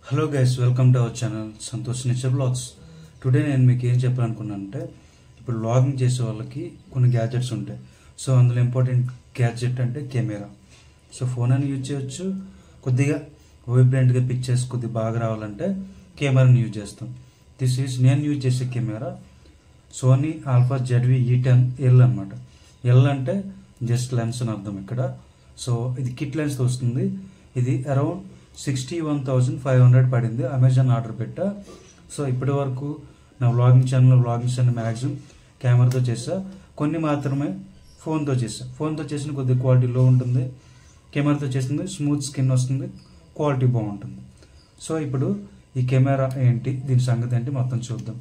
Hello guys, welcome to our channel Santosh nature blogs. Today నేను మీకు ఏం చెప్పాలనుకున్నానంటే, ఇప్పుడు వ్లాగింగ్ చేసే వాళ్ళకి కొన్ని గ్యాజెట్స్ ఉంటాయి. సో అందులో ఇంపార్టెంట్ గ్యాజెట్ అంటే కెమెరా. సో ఫోన్ అని యూజ్ చేయొచ్చు, కొద్దిగా వైబ్రెంట్గా పిక్చర్స్ కొద్దిగా బాగా రావాలంటే కెమెరాని యూజ్ చేస్తాం. నేను యూజ్ చేసే కెమెరా సోనీ ఆల్ఫా ZV-E10L అనమాట. ఎల్ అంటే జస్ట్ లెన్స్ అని అర్థం ఇక్కడ. సో ఇది కిట్ లెన్స్ వస్తుంది. ఇది అరౌండ్ 61,500 పడింది. అమెజాన్ ఆర్డర్ పెట్టా. సో ఇప్పటి వరకు నా వ్లాగింగ్స్ అన్ని మ్యాక్సిమం కెమెరాతో చేసా, కొన్ని మాత్రమే ఫోన్తో చేసా. ఫోన్తో చేసిన కొద్దిగా క్వాలిటీ లో ఉంటుంది, కెమెరాతో చేసింది స్మూత్ స్కిన్ వస్తుంది, క్వాలిటీ బాగుంటుంది. సో ఇప్పుడు ఈ కెమెరా ఏంటి, దీని సంగతి ఏంటి మొత్తం చూద్దాం.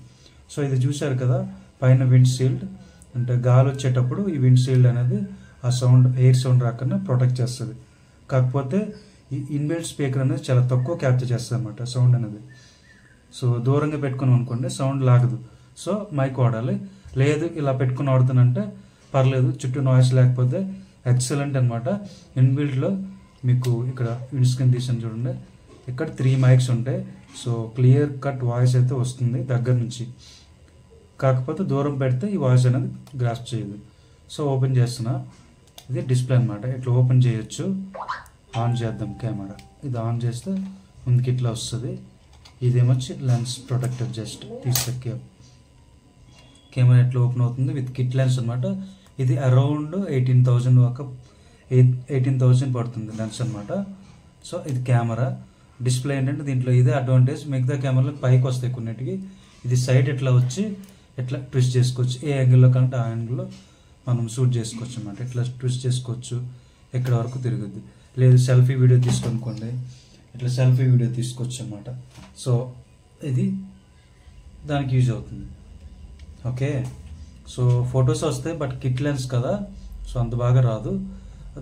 సో ఇది చూశారు కదా, పైన విండ్ షీల్డ్ అంటే గాలి వచ్చేటప్పుడు ఈ విండ్ షీల్డ్ అనేది ఆ సౌండ్, ఎయిర్ సౌండ్ రాకుండా ప్రొటెక్ట్ చేస్తుంది. కాకపోతే ఈ ఇన్బిల్ట్ స్పీకర్ అనేది చాలా తక్కువ క్యాప్చర్ చేస్తుంది అనమాట సౌండ్ అనేది. సో దూరంగా పెట్టుకుని అనుకోండి సౌండ్ లాగదు. సో మైక్ వాడాలి. లేదు ఇలా పెట్టుకుని వాడుతానంటే పర్లేదు, చుట్టూ నాయిస్ లేకపోతే ఎక్సలెంట్ అనమాట. ఇన్బిల్ట్లో మీకు ఇక్కడ విండ్ స్క్రీన్ తీసాను చూడండి, ఇక్కడ 3 మైక్స్ ఉంటాయి. సో క్లియర్ కట్ వాయిస్ అయితే వస్తుంది దగ్గర నుంచి. కాకపోతే దూరం పెడితే ఈ వాయిస్ అనేది గ్రాస్ప్ చేయదు. సో ఓపెన్ చేస్తున్నా, ఇది డిస్ప్లే అనమాట. ఇట్లా ఓపెన్ చేయొచ్చు. ఆన్ చేద్దాం కెమెరా. ఇది ఆన్ చేస్తే ముందుకి ఇట్లా వస్తుంది. ఇదేమొచ్చి లెన్స్ ప్రొటెక్టర్, జస్ట్ తీసే కెమెరా ఎట్లా ఓపెన్ అవుతుంది విత్ కిట్ లెన్స్ అనమాట. ఇది అరౌండ్ 18,000 పడుతుంది లెన్స్ అనమాట. సో ఇది కెమెరా. డిస్ప్లే ఏంటంటే దీంట్లో ఇదే అడ్వాంటేజ్, మిగతా కెమెరాలకు పైకి వస్తాయి కొన్నిటికి. ఇది సైడ్ ఎట్లా వచ్చి ఎట్లా ట్విస్ట్ చేసుకోవచ్చు, ఏ యాంగిల్లో కంటే ఆ యాంగిల్లో మనం షూట్ చేసుకోవచ్చు అనమాట. ఇట్లా ట్విస్ట్ చేసుకోవచ్చు, ఎక్కడ వరకు తిరుగుద్ది. లేదు సెల్ఫీ వీడియో తీసుకోనుకోండి, ఇట్లా సెల్ఫీ వీడియో తీసుకోవచ్చు అనమాట. సో ఇది దానికి యూజ్ అవుతుంది. ఓకే, సో ఫొటోస్ వస్తాయి, బట్ కిట్ లెన్స్ కదా, సో అంత బాగా రాదు.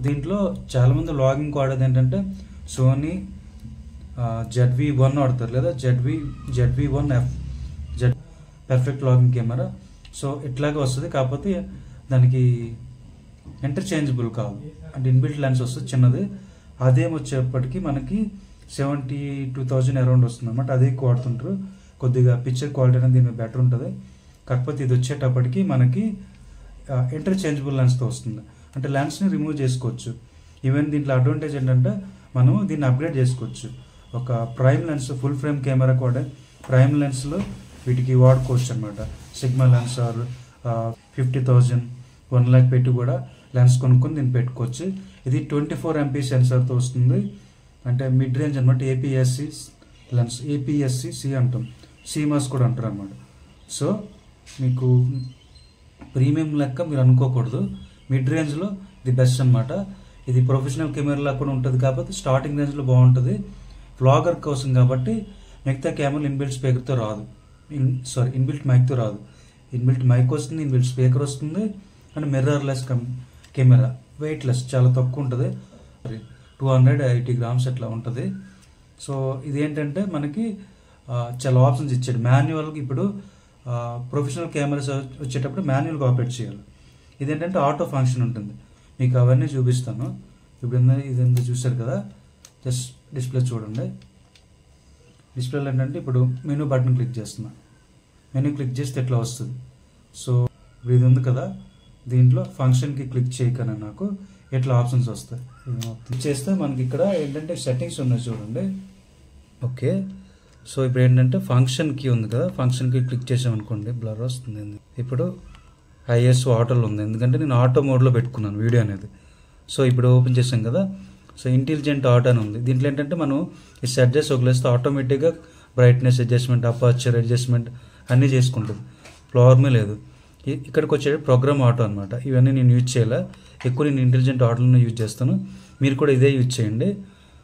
దీంట్లో చాలామంది వ్లాగింగ్ వాడేది ఏంటంటే సోనీ ZV-1 వాడతారు, లేదా ZV-1F perfect vlogging camera. So ఇట్లాగే వస్తుంది, కాకపోతే దానికి ఇంటర్చేంజబుల్ కాదు, అంటే ఇన్బిల్ట్ లెన్స్ వస్తుంది చిన్నది. అదేం వచ్చేప్పటికి మనకి 72,000 అరౌండ్ వస్తుంది అనమాట. అదే వాడుతుంటారు. కొద్దిగా పిక్చర్ క్వాలిటీ అనేది దీని బెటర్ ఉంటుంది. కాకపోతే ఇది వచ్చేటప్పటికి మనకి ఇంటర్చేంజబుల్ లెన్స్తో వస్తుంది, అంటే లెన్స్ని రిమూవ్ చేసుకోవచ్చు. ఈవెన్ దీంట్లో అడ్వాంటేజ్ ఏంటంటే మనం దీన్ని అప్గ్రేడ్ చేసుకోవచ్చు. ఒక prime lens, full frame camera కూడా ప్రైమ్ లెన్స్లో వీటికి వాడుకోవచ్చు అనమాట. సిగ్మా లెన్స్ ఆర్ 50,000, 1 lakh పెట్టి కూడా లెన్స్ కొనుక్కొని దీన్ని పెట్టుకోవచ్చు. ఇది 24 MP సెన్సార్తో వస్తుంది, అంటే మిడ్ రేంజ్ అనమాట. APS-C లెన్స్, APS-C అంటాం, CMOS కూడా అంటారు అనమాట. సో మీకు ప్రీమియం లెక్క మీరు అనుకోకూడదు, మిడ్ రేంజ్లో ఇది బెస్ట్ అనమాట. ఇది ప్రొఫెషనల్ కెమెరాలా కూడా ఉంటుంది, కాబట్టి స్టార్టింగ్ రేంజ్లో బాగుంటుంది. వ్లాగర్ కోసం కాబట్టి. మిగతా కెమెరాలు ఇన్బిల్ట్ స్పీకర్తో రాదు, ఇన్బిల్ట్ మైక్తో రాదు. ఇన్బిల్ట్ మైక్ వస్తుంది, ఇన్బిల్ట్ స్పీకర్ వస్తుంది, అండ్ మిర్రర్లెస్ కెమెరా. వెయిట్లెస్, చాలా తక్కువ ఉంటుంది, 280 grams అట్లా ఉంటుంది. సో ఇదేంటంటే మనకి చాలా ఆప్షన్స్ ఇచ్చాడు. మాన్యువల్గా ఇప్పుడు ప్రొఫెషనల్ కెమెరాస్ వచ్చేటప్పుడు మాన్యువల్గా ఆపరేట్ చేయాలి. ఇదేంటంటే ఆటో ఫంక్షన్ ఉంటుంది. మీకు అవన్నీ చూపిస్తాను. ఇప్పుడు ఇదంతా చూసారు కదా, జస్ట్ డిస్ప్లే చూడండి. డిస్ప్లేలో ఏంటంటే ఇప్పుడు మెనూ బటన్ క్లిక్ చేస్తున్నా, మెనూ క్లిక్ చేస్తే ఎట్లా వస్తుంది. సో ఇప్పుడు ఇది ఉంది కదా, దీంట్లో ఫంక్షన్కి క్లిక్ చేయకనే నాకు ఎట్లా ఆప్షన్స్ వస్తాయి. క్లిక్ చేస్తే మనకి ఇక్కడ ఏంటంటే సెట్టింగ్స్ ఉన్నాయి చూడండి. ఓకే, సో ఇప్పుడు ఏంటంటే ఫంక్షన్ కీ ఉంది కదా, ఫంక్షన్ కీ క్లిక్ చేసామనుకోండి బ్లర్ వస్తుంది. ఇప్పుడు ISO ఆటోలో ఉంది, ఎందుకంటే నేను ఆటో మోడ్లో పెట్టుకున్నాను వీడియో అనేది. సో ఇప్పుడు ఓపెన్ చేసాం కదా, సో ఇంటెలిజెంట్ ఆటో అని ఉంది. దీంట్లో ఏంటంటే మనం ఈ సెట్ చేసి వదిలేస్తే ఆటోమేటిక్గా బ్రైట్నెస్ అడ్జస్ట్మెంట్, అపర్చర్ అడ్జస్ట్మెంట్ అన్నీ చేసుకుంటుంది, ప్రాబ్లమే లేదు. ఇక్కడికి వచ్చే ప్రోగ్రామ్ ఆటో అనమాట. ఇవన్నీ నేను యూజ్ చేయాలి, ఎక్కువ నేను ఇంటెలిజెంట్ ఆటోలోనే యూజ్ చేస్తాను. మీరు కూడా ఇదే యూజ్ చేయండి.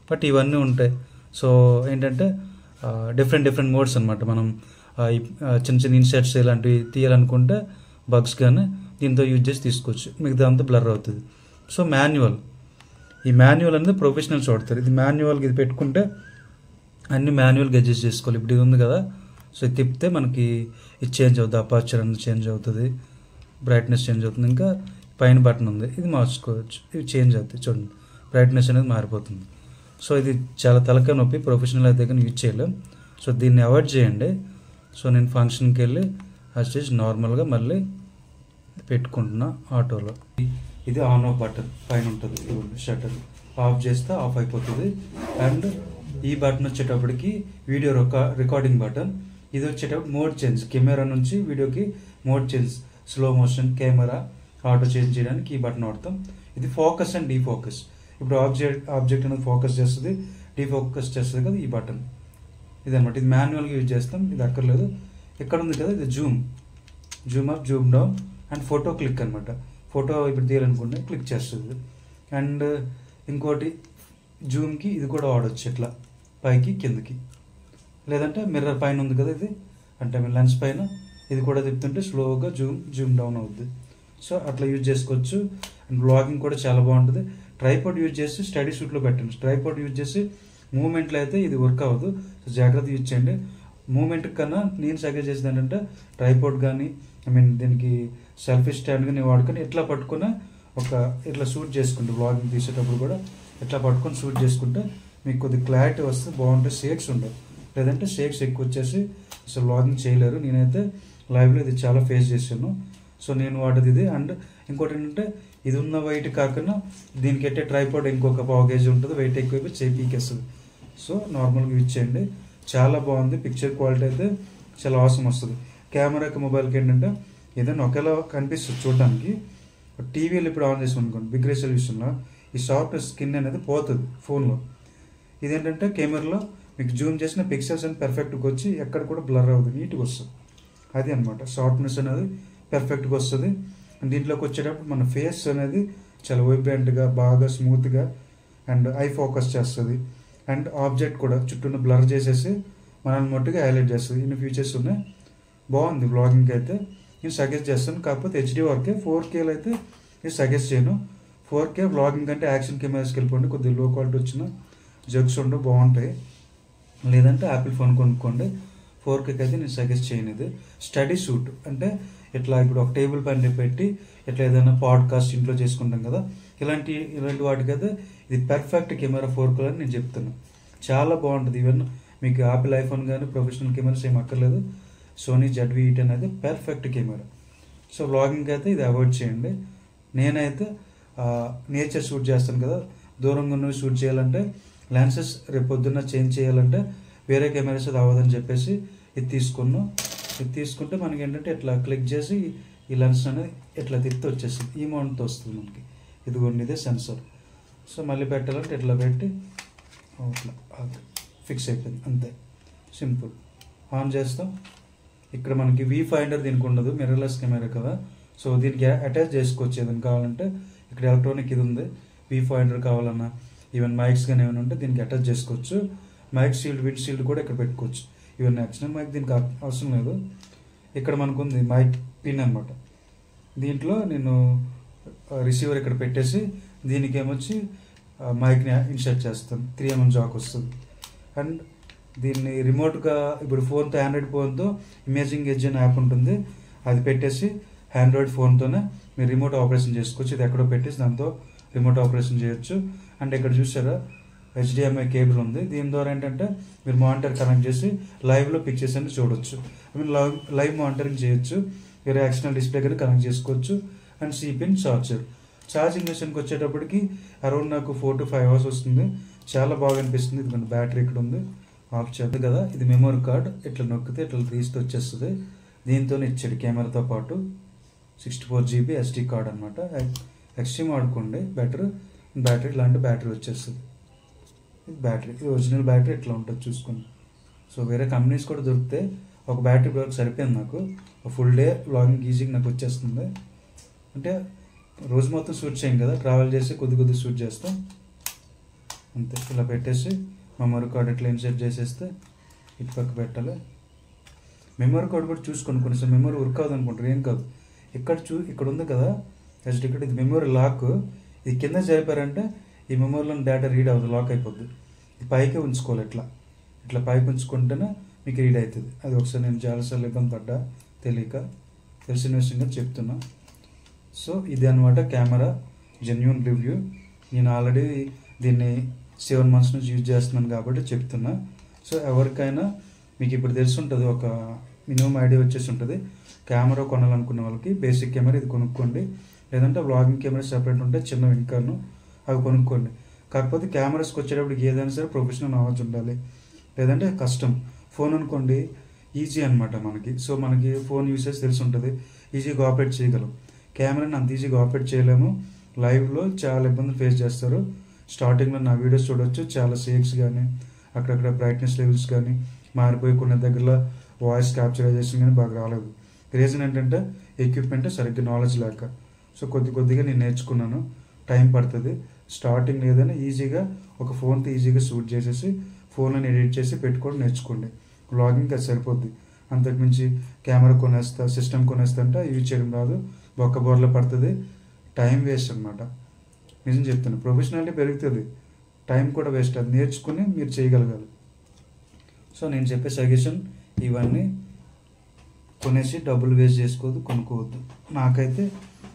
బట్ ఇవన్నీ ఉంటాయి. సో ఏంటంటే డిఫరెంట్ మోడ్స్ అనమాట. మనం చిన్న ఇన్సర్ట్స్ ఇలాంటివి తీయాలనుకుంటే బగ్స్ కానీ దీంతో యూజ్ చేసి తీసుకోవచ్చు, మిగతా అంతా బ్లర్ అవుతుంది. సో మాన్యువల్, ఈ మాన్యువల్ అనేది ప్రొఫెషనల్స్ వాడతారు. ఇది మాన్యువల్గా ఇది పెట్టుకుంటే అన్ని మాన్యువల్గా అడ్జస్ట్ చేసుకోవాలి. ఇప్పుడు ఇది ఉంది కదా, సో ఇది తిప్పితే మనకి ఇది చేంజ్ అవుతుంది, అపర్చర్ అనేది చేంజ్ అవుతుంది, బ్రైట్నెస్ చేంజ్ అవుతుంది. ఇంకా పైన బటన్ ఉంది, ఇది మార్చుకోవచ్చు, ఇది చేంజ్ అవుతుంది చూడండి, బ్రైట్నెస్ అనేది మారిపోతుంది. సో ఇది చాలా తలకాయ నొప్పి, ప్రొఫెషనల్ అయితే కానీ యూజ్ చేయలేం. సో దీన్ని అవాయిడ్ చేయండి. సో నేను ఫంక్షన్కి వెళ్ళి స్టేజ్ నార్మల్గా మళ్ళీ పెట్టుకుంటున్నా ఆటోలో. ఇది ఆన్ ఆఫ్ బటన్ పైన ఉంటుంది, షట్టర్ ఆఫ్ చేస్తే ఆఫ్ అయిపోతుంది. అండ్ ఈ బటన్ వచ్చేటప్పటికి వీడియో రికార్డింగ్ బటన్. ఇది వచ్చేటప్పుడు మోడ్ చేంజ్, కెమెరా నుంచి వీడియోకి mode change, slow motion, camera, auto change చేయడానికి ఈ బటన్ వాడతాం. ఇది ఫోకస్ అండ్ డీఫోకస్. ఇప్పుడు ఆబ్జెక్ట్ అనేది ఫోకస్ చేస్తుంది, డీఫోకస్ చేస్తుంది కదా ఈ బటన్. ఇది అనమాట. ఇది మాన్యువల్గా యూజ్ చేస్తాం, ఇది అక్కర్లేదు. ఎక్కడ ఉంది కదా ఇది Zoom up, Zoom down and photo click అనమాట. ఫోటో ఇప్పుడు తీయాలనుకుంటే క్లిక్ చేస్తుంది. అండ్ ఇంకోటి జూమ్కి ఇది కూడా వాడచ్చు, ఇట్లా పైకి కిందకి. లేదంటే మిర్రర్ పైన ఉంది కదా ఇది, అంటే లెన్స్ పైన ఇది కూడా తిప్పుతుంటే స్లోగా జూమ్ డౌన్ అవుద్ది. సో అట్లా యూజ్ చేసుకోవచ్చు. అండ్ బ్లాగింగ్ కూడా చాలా బాగుంటుంది. ట్రైపాడ్ యూజ్ చేసి స్టడీ షూట్లో పెట్టండి. ట్రైపాడ్ యూజ్ చేసి మూమెంట్లో అయితే ఇది వర్క్ అవ్వదు. సో జాగ్రత్త యూజ్ చేయండి. మూమెంట్ కన్నా నేను సజెస్ట్ చేసేది ఏంటంటే ట్రైపాడ్ కానీ దీనికి సెల్ఫీ స్టాండ్ కానీ వాడుకొని ఇట్లా పట్టుకుని ఇట్లా షూట్ చేసుకుంటే బ్లాగింగ్ తీసేటప్పుడు కూడా ఇట్లా పట్టుకొని షూట్ చేసుకుంటే మీకు కొద్దిగా క్లారిటీ వస్తే బాగుంటుంది. షేక్స్ ఉండవు, లేదంటే షేక్స్ ఎక్కువ వచ్చేసి అసలు బ్లాగింగ్ చేయలేరు. నేనైతే లైవ్లో ఇది చాలా ఫేస్ చేశాను. సో నేను వాడేది ఇది. అండ్ ఇంకోటి ఏంటంటే ఇది ఉన్న వెయిట్ కాకుండా దీనికి ఎట్టే ట్రైపాడ్ ఇంకొక 1/2 kg ఉంటుంది, వెయిట్ ఎక్కువైపోయి చేయి పీకేస్తుంది. సో నార్మల్గా యూజ్ చేయండి, చాలా బాగుంది. పిక్చర్ క్వాలిటీ అయితే చాలా అవసరం వస్తుంది. కెమెరాకి మొబైల్కి ఏంటంటే ఏదైనా ఒకేలా కనిపిస్తుంది చూడడానికి. టీవీలో ఇప్పుడు ఆన్ చేసి అనుకోండి, బిగ్ రెజల్యూషన్లో ఈ సాఫ్ట్ స్కిన్ అనేది పోతుంది ఫోన్లో. ఇదేంటంటే కెమెరాలో మీకు జూమ్ చేసిన పిక్సెల్స్ అని పర్ఫెక్ట్గా వచ్చి ఎక్కడ కూడా బ్లర్ అవ్వదు, నీట్గా వస్తుంది. అది అనమాట షార్ప్నెస్ అనేది పర్ఫెక్ట్గా వస్తుంది. అండ్ దీంట్లోకి వచ్చేటప్పుడు మన ఫేస్ అనేది చాలా వైబ్రెంట్గా, బాగా స్మూత్గా అండ్ ఐ ఫోకస్ చేస్తుంది. అండ్ ఆబ్జెక్ట్ కూడా చుట్టూ బ్లర్ చేసేసి మనల్ని మట్టుగా హైలైట్ చేస్తుంది. ఇన్ని ఫీచర్స్ ఉన్నాయి. బాగుంది బ్లాగింగ్కి అయితే. నేను సజెస్ట్ చేస్తాను. కాకపోతే హెచ్డీ వరకే, 4Kలో అయితే నేను సజెస్ట్ చేయను. 4K బ్లాగింగ్ అంటే యాక్షన్ కెమెరాస్కి వెళ్ళిపోండి, కొద్దిగా లో క్వాలిటీ వచ్చిన జగ్స్ ఉండవు, బాగుంటాయి. లేదంటే యాపిల్ ఫోన్ కొనుక్కోండి. 4Kకి అయితే నేను సజెస్ట్ చేయను. ఇది స్టడీ షూట్ అంటే ఇట్లా ఇప్పుడు ఒక టేబుల్ పైన పెట్టి ఇట్లా ఏదైనా పాడ్కాస్ట్ ఇంట్లో చేసుకుంటాం కదా, ఇలాంటి వాటికైతే ఇది పర్ఫెక్ట్ కెమెరా 4K అని నేను చెప్తున్నాను. చాలా బాగుంటుంది. ఈవెన్ మీకు యాపిల్ ఐఫోన్ కానీ ప్రొఫెషనల్ కెమెరాస్ ఏం అక్కర్లేదు. సోనీ ZV-8 అనేది పర్ఫెక్ట్ కెమెరా. సో వ్లాగింగ్ అయితే ఇది అవాయిడ్ చేయండి. నేనైతే నేచర్ షూట్ చేస్తాను కదా, దూరంగా ఉన్నవి షూట్ చేయాలంటే లెన్సెస్ రేపు పొద్దున్న చేంజ్ చేయాలంటే వేరే కెమెరాస్ అది అవ్వదని చెప్పేసి ఇది తీసుకున్నాం. ఇది తీసుకుంటే మనకి ఏంటంటే ఇట్లా క్లిక్ చేసి ఈ లెన్స్ అనేది ఇట్లా తిప్పి వచ్చేస్తుంది, ఈ మౌంట్తో వస్తుంది మనకి. ఇదిగోండి ఇదే సెన్సర్. సో మళ్ళీ పెట్టాలంటే ఇట్లా పెట్టి అట్లా ఫిక్స్ అయిపోయింది, అంతే సింపుల్. ఆన్ చేస్తాం. ఇక్కడ మనకి V-ఫైండర్ దీనికి ఉండదు, మిర్రర్లెస్ కెమెరా కదా. సో దీనికి అటాచ్ చేసుకోవచ్చు ఏదైనా కావాలంటే. ఇక్కడ ఎలక్ట్రానిక్ ఇది ఉంది. V-ఫైండర్ కావాలన్నా ఈవెన్ మైక్స్ కానీ ఏమైనా ఉంటే దీనికి అటాచ్ చేసుకోవచ్చు. మైక్ షీల్డ్, విండ్ షీల్డ్ కూడా ఇక్కడ పెట్టుకోవచ్చు. ఈవెన్ ఎక్స్టర్నల్ మైక్ దీనికి అవసరం లేదు. ఇక్కడ మనకు ఉంది మైక్ పిన్ అనమాట. దీంట్లో నేను రిసీవర్ ఇక్కడ పెట్టేసి దీనికి ఏమొచ్చి మైక్ని ఇన్సర్ట్ చేస్తాను. 3mm జాక్ వస్తుంది. అండ్ దీన్ని రిమోట్గా ఇప్పుడు ఫోన్తో, ఆండ్రాయిడ్ ఫోన్తో ఇమేజింగ్ ఎడ్జ్ అనే యాప్ ఉంటుంది, అది పెట్టేసి ఆండ్రాయిడ్ ఫోన్తోనే మీరు రిమోట్ ఆపరేషన్ చేసుకోవచ్చు. ఇది ఎక్కడో పెట్టేసి దాంతో రిమోట్ ఆపరేషన్ చేయొచ్చు. అండ్ ఇక్కడ చూసారా HDMI కేబుల్ ఉంది. దీని ద్వారా ఏంటంటే మీరు మానిటర్ కనెక్ట్ చేసి లైవ్లో పిక్చర్స్ అన్ని చూడొచ్చు. లైవ్ మానిటరింగ్ చేయొచ్చు. వేరే ఎక్స్టర్నల్ డిస్ప్లే కానీ కనెక్ట్ చేసుకోవచ్చు. And C pin charger. ఛార్జింగ్ మిషన్కి వచ్చేటప్పటికి అరౌండ్ నాకు 4 to 5 hours వస్తుంది. చాలా బాగా అనిపిస్తుంది. ఇది బ్యాటరీ ఇక్కడ ఉంది, ఆఫ్ చేద్దాం కదా. ఇది మెమరీ కార్డ్, ఇట్లా నొక్కితే ఇట్లా తీస్తే వచ్చేస్తుంది. దీంతోనే ఇచ్చాడు కెమెరాతో పాటు 64 GB SD కార్డ్ అనమాట. ఎక్స్ట్రీమ్ వాడుకోండి బెటర్. బ్యాటరీ ఇలాంటి బ్యాటరీ వచ్చేస్తుంది. బ్యాటరీ ఇది ఒరిజినల్ బ్యాటరీ ఇట్లా ఉంటుంది చూసుకోండి. సో వేరే కంపెనీస్ కూడా దొరికితే ఒక బ్యాటరీ వరకు సరిపోయింది నాకు. ఫుల్ డే వ్లాగింగ్ ఈజీగా నాకు వచ్చేస్తుంది. అంటే రోజు మొత్తం షూట్ చేయం కదా, ట్రావెల్ చేసి కొద్ది షూట్ చేస్తాం అంతే. ఇలా పెట్టేసి మెమరీ కార్డ్ ఇట్లా ఇన్సర్ట్ చేసేస్తే ఇటు పక్క పెట్టాలి. మెమరీ కార్డ్ కూడా చూసుకోండి, కొంచెం మెమరీ వర్క్ అవ్వదు అనుకుంటారు, ఏం కాదు. ఇక్కడ ఉంది కదా SD కార్డ్, ఇది మెమరీ లాక్. ఇది కింద జరిపారంటే ఈ మెమరీలో డేటా రీడ్ అవ్వదు, లాక్ అయిపోద్ది. ఇది పైకే ఉంచుకోవాలి, ఇట్లా పైకి ఉంచుకుంటేనే మీకు రీడ్ అవుతుంది. అది ఒకసారి నేను చాలాసార్లు ఇబ్బంది పడ్డా తెలియక, తెలిసిన విషయంగా చెప్తున్నా. సో ఇది అనమాట కెమెరా జెన్యూన్ రివ్యూ. నేను ఆల్రెడీ దీన్ని 7 months నుంచి యూజ్ చేస్తున్నాను కాబట్టి చెప్తున్నా. సో ఎవరికైనా మీకు ఇప్పుడు తెలిసి ఉంటుంది, ఒక మినిమం ఐడియా వచ్చేసి ఉంటుంది. కెమెరా కొనాలనుకున్న వాళ్ళకి బేసిక్ కెమెరా ఇది కొనుక్కోండి, లేదంటే వ్లాగింగ్ కెమెరా సెపరేట్ ఉంటే చిన్న వెనకాలను అవి కొనుక్కోండి. కాకపోతే కెమెరాస్కి వచ్చేటప్పుడు ఏదైనా సరే ప్రొఫెషనల్ నాలెడ్జ్ ఉండాలి, లేదంటే కష్టం. ఫోన్ అనుకోండి ఈజీ అనమాట మనకి. సో మనకి ఫోన్ యూసేజ్ తెలిసి ఉంటుంది, ఈజీగా ఆపరేట్ చేయగలం. కెమెరాని అంత ఈజీగా ఆపరేట్ చేయలేము, లైవ్లో చాలా ఇబ్బందులు ఫేస్ చేస్తారు. స్టార్టింగ్లో నా వీడియోస్ చూడొచ్చు, చాలా షేక్స్ కానీ అక్కడక్కడ బ్రైట్నెస్ లెవెల్స్ కానీ మారిపోయి, కొన్ని దగ్గరలో వాయిస్ క్యాప్చరైజేషన్ కానీ బాగా రాలేదు. రీజన్ ఏంటంటే ఎక్విప్మెంట్ సరిగ్గా నాలెడ్జ్ లేక. సో కొద్దిగా నేను నేర్చుకున్నాను, టైం పడుతుంది. స్టార్టింగ్ ఏదైనా ఈజీగా ఒక ఫోన్తో ఈజీగా షూట్ చేసేసి ఫోన్లో ఎడిట్ చేసి పెట్టుకొని నేర్చుకోండి. వ్లాగింగ్ అది సరిపోద్ది. అంతకుమించి కెమెరా కొనేస్తా, సిస్టమ్ కొనేస్తా అంటే యూజ్ చేయడం రాదు, బొక్క బోర్లో పడుతుంది, టైం వేస్ట్ అనమాట. నిజం చెప్తాను, ప్రొఫెషనాలిటీ పెరుగుతుంది, టైం కూడా వేస్ట్. అది నేర్చుకుని మీరు చేయగలగాలి. సో నేను చెప్పే సజెషన్ ఇవన్నీ కొనేసి డబ్బులు వేస్ట్ చేసుకోవద్దు, కొనుక్కోవద్దు. నాకైతే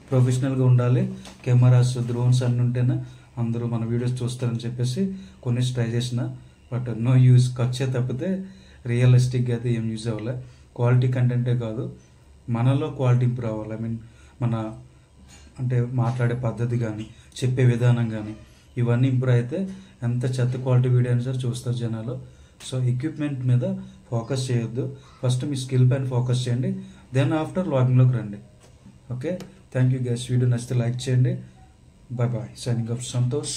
ప్రొఫెషనల్గా ఉండాలి, కెమెరాస్ డ్రోన్స్ అన్నీ ఉంటేనే అందరూ మన వీడియోస్ చూస్తారని చెప్పేసి కొనేసి ట్రై చేసిన. బట్ నో యూజ్, ఖర్చే తప్పితే రియలిస్టిక్గా అయితే ఏం యూజ్ అవ్వలే. క్వాలిటీ కంటెంటే కాదు, మనలో క్వాలిటీ ఇంప్రూవ్ అవ్వాలి. ఐ మీన్ మన అంటే మాట్లాడే పద్ధతి కానీ చెప్పే విధానం కానీ ఇవన్నీ ఇంప్రూవ్ అయితే ఎంత చెత్త క్వాలిటీ వీడియో అయినా సరే చూస్తారు జనాలు. సో ఎక్విప్మెంట్ మీద ఫోకస్ చేయొద్దు, ఫస్ట్ మీ స్కిల్ పైన ఫోకస్ చేయండి, దెన్ ఆఫ్టర్ వ్లాగింగ్లోకి రండి. Okay, thank you guys. Video నచ్చితే లైక్ చేయండి. Bye bye. Signing off Santosh.